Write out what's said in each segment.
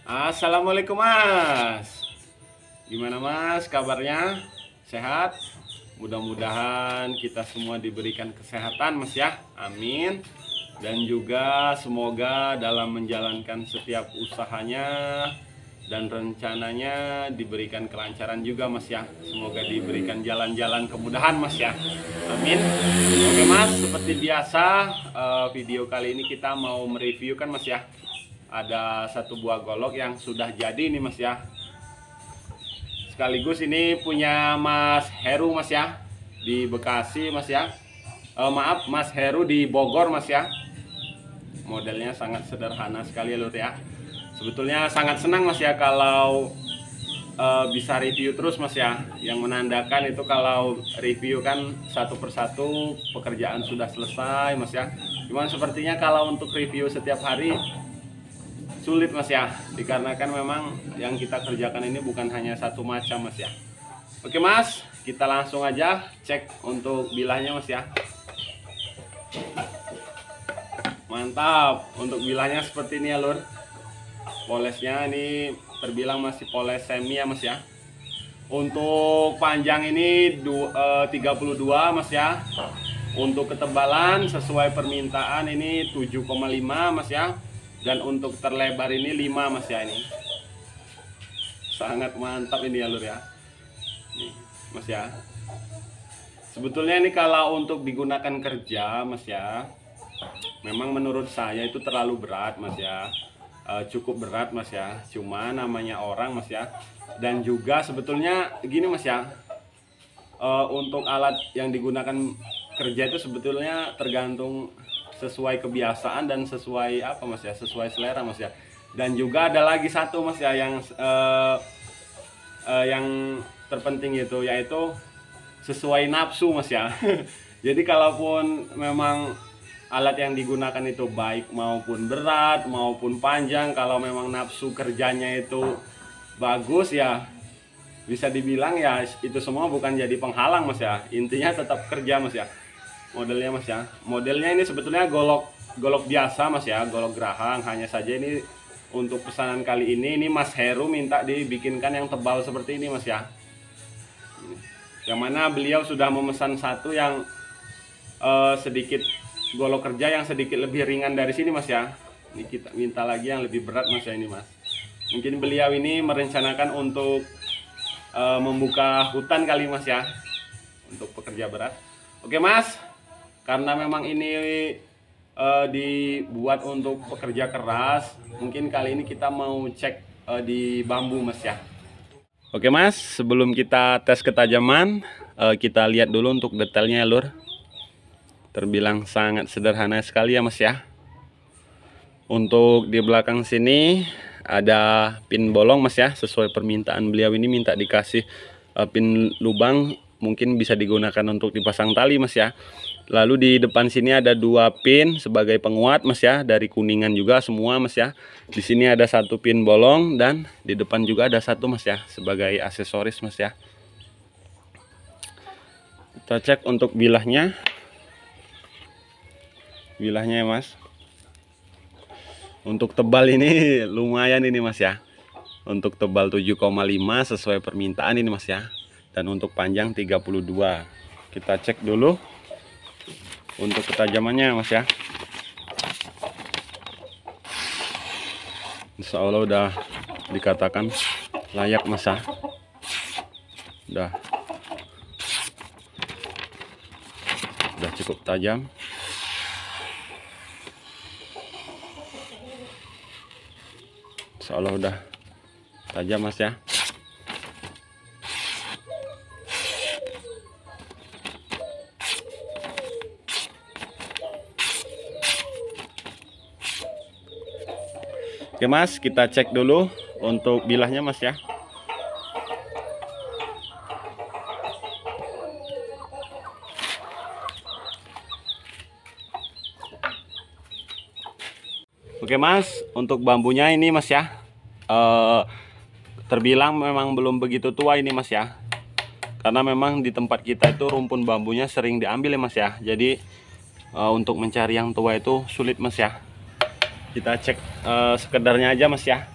Assalamualaikum Mas. Gimana Mas kabarnya? Sehat? Mudah-mudahan kita semua diberikan kesehatan Mas ya. Amin. Dan juga semoga dalam menjalankan setiap usahanya dan rencananya diberikan kelancaran juga Mas ya. Semoga diberikan jalan-jalan kemudahan Mas ya. Amin. Oke Mas, seperti biasa video kali ini kita mau mereview kan Mas ya. Ada satu buah golok yang sudah jadi nih Mas ya. Sekaligus ini punya Mas Heru Mas ya, di Bekasi Mas ya. Maaf, Mas Heru di Bogor Mas ya. Modelnya sangat sederhana sekali lur ya. Sebetulnya sangat senang Mas ya kalau bisa review terus Mas ya. Yang menandakan itu kalau review kan satu persatu pekerjaan sudah selesai Mas ya. Cuman sepertinya kalau untuk review setiap hari sulit Mas ya, dikarenakan memang yang kita kerjakan ini bukan hanya satu macam Mas ya. Oke Mas, kita langsung aja cek untuk bilahnya Mas ya. Mantap, untuk bilahnya seperti ini ya lur. Polesnya ini terbilang masih poles semi ya Mas ya. Untuk panjang ini 32 Mas ya. Untuk ketebalan sesuai permintaan ini 7,5 Mas ya. Dan untuk terlebar ini 5 Mas ya ini. Sangat mantap ini ya lur ya. Nih, Mas ya. Sebetulnya ini kalau untuk digunakan kerja Mas ya, memang menurut saya itu terlalu berat Mas ya. Cukup berat Mas ya. Cuma namanya orang Mas ya. Dan juga sebetulnya gini Mas ya. Untuk alat yang digunakan kerja itu sebetulnya tergantung sesuai kebiasaan dan sesuai apa Mas ya, sesuai selera Mas ya. Dan juga ada lagi satu Mas ya yang terpenting itu yaitu sesuai nafsu Mas ya. Jadi kalaupun memang alat yang digunakan itu baik maupun berat maupun panjang, kalau memang nafsu kerjanya itu bagus ya, bisa dibilang ya itu semua bukan jadi penghalang Mas ya. Intinya tetap kerja Mas ya. Modelnya Mas ya, modelnya ini sebetulnya golok biasa Mas ya, golok gerahang. Hanya saja ini untuk pesanan kali ini Mas Heru minta dibikinkan yang tebal seperti ini Mas ya. Yang mana beliau sudah memesan satu yang sedikit golok kerja yang sedikit lebih ringan dari sini Mas ya. Ini kita minta lagi yang lebih berat Mas ya ini Mas. Mungkin beliau ini merencanakan untuk membuka hutan kali Mas ya, untuk pekerja berat. Oke Mas, karena memang ini dibuat untuk pekerja keras, mungkin kali ini kita mau cek di bambu Mas ya. Oke Mas, sebelum kita tes ketajaman, kita lihat dulu untuk detailnya ya lur. Terbilang sangat sederhana sekali ya Mas ya. Untuk di belakang sini ada pin bolong Mas ya, sesuai permintaan beliau ini minta dikasih pin lubang, mungkin bisa digunakan untuk dipasang tali Mas ya. Lalu di depan sini ada 2 pin sebagai penguat Mas ya, dari kuningan juga semua Mas ya. Di sini ada 1 pin bolong dan di depan juga ada 1 Mas ya, sebagai aksesoris Mas ya. Kita cek untuk bilahnya. Bilahnya ya Mas. Untuk tebal ini lumayan ini Mas ya. Untuk tebal 7,5 sesuai permintaan ini Mas ya. Dan untuk panjang 32. Kita cek dulu untuk ketajamannya Mas ya. Insya Allah udah dikatakan layak Mas ya. Udah cukup tajam. Insya Allah udah tajam Mas ya. Oke Mas, kita cek dulu untuk bilahnya Mas ya. Oke Mas, untuk bambunya ini Mas ya, terbilang memang belum begitu tua ini Mas ya. Karena memang di tempat kita itu rumpun bambunya sering diambil ya Mas ya. Jadi untuk mencari yang tua itu sulit Mas ya. Kita cek sekedarnya aja Mas ya.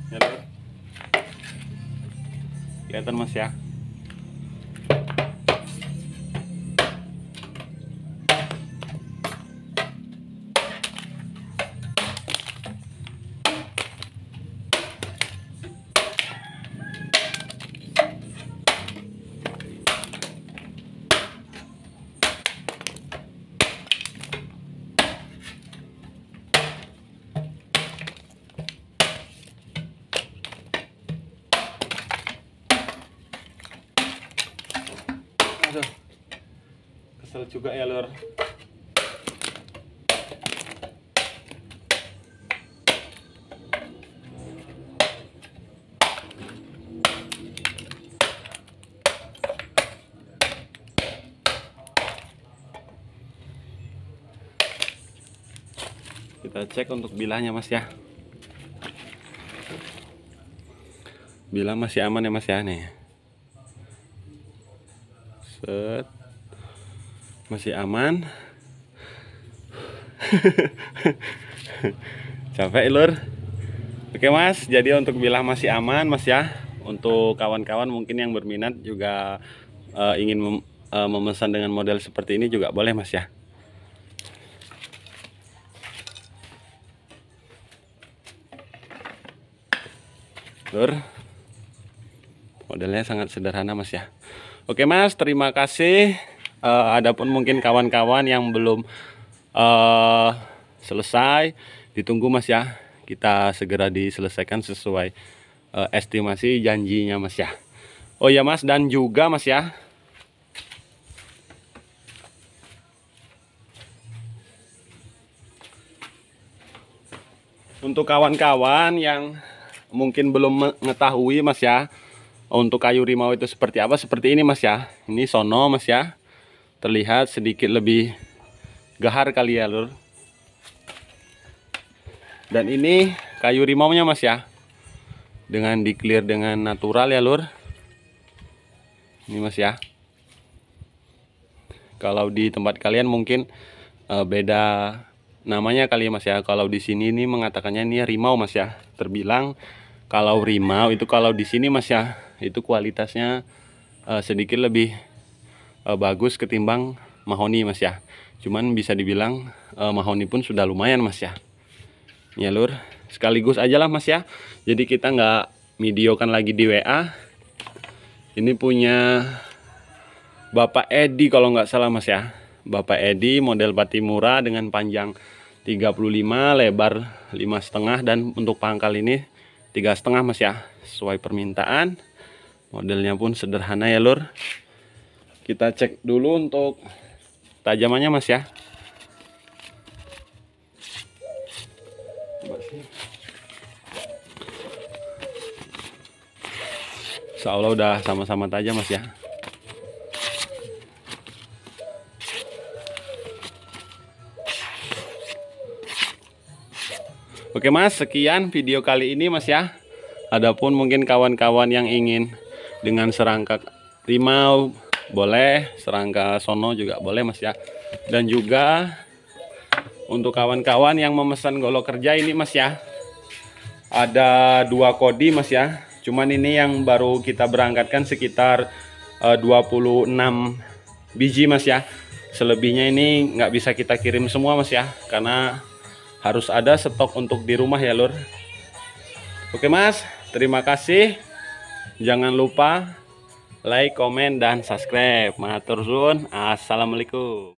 Ya, Lur. Kelihatan Mas ya. Aduh, kesel juga ya Lur. Kita cek untuk bilahnya Mas ya. Bilah masih aman ya Mas ya nih. Set. Masih aman. Capek Lur. Oke Mas, jadi untuk bilah masih aman Mas ya. Untuk kawan-kawan mungkin yang berminat juga ingin memesan dengan model seperti ini juga boleh Mas ya. Lur, modelnya sangat sederhana Mas ya. Oke Mas, terima kasih. Adapun mungkin kawan-kawan yang belum selesai, ditunggu Mas ya. Kita segera diselesaikan sesuai estimasi janjinya Mas ya. Oh ya Mas, dan juga Mas ya, untuk kawan-kawan yang mungkin belum mengetahui Mas ya, untuk kayu rimau itu seperti apa, seperti ini Mas ya. Ini sono Mas ya, terlihat sedikit lebih gahar kali ya Lur. Dan ini kayu rimaunya Mas ya, dengan di clear dengan natural ya Lur. Ini Mas ya. Kalau di tempat kalian mungkin beda namanya kali ya Mas ya. Kalau di sini ini mengatakannya ini rimau Mas ya. Terbilang kalau rimau itu kalau di sini Mas ya, itu kualitasnya sedikit lebih bagus ketimbang mahoni Mas ya. Cuman bisa dibilang mahoni pun sudah lumayan Mas ya. Ya Lur, sekaligus aja lah Mas ya. Jadi kita nggak videokan lagi di WA. Ini punya Bapak Edi kalau nggak salah Mas ya. Bapak Edi model Patimura dengan panjang 35, lebar 5,5, dan untuk pangkal ini 3,5 Mas ya, sesuai permintaan. Modelnya pun sederhana ya Lur. Kita cek dulu untuk tajamannya Mas ya. Insya Allah udah sama-sama tajam Mas ya. Oke Mas, sekian video kali ini Mas ya. Adapun mungkin kawan-kawan yang ingin dengan serangka rimau boleh, serangka sono juga boleh Mas ya. Dan juga untuk kawan-kawan yang memesan golok kerja ini Mas ya, ada 2 kodi Mas ya. Cuman ini yang baru kita berangkatkan sekitar 26 biji Mas ya. Selebihnya ini nggak bisa kita kirim semua Mas ya, karena harus ada stok untuk di rumah ya Lur. Oke Mas, terima kasih. Jangan lupa like, komen, dan subscribe. Matur suwun. Assalamualaikum.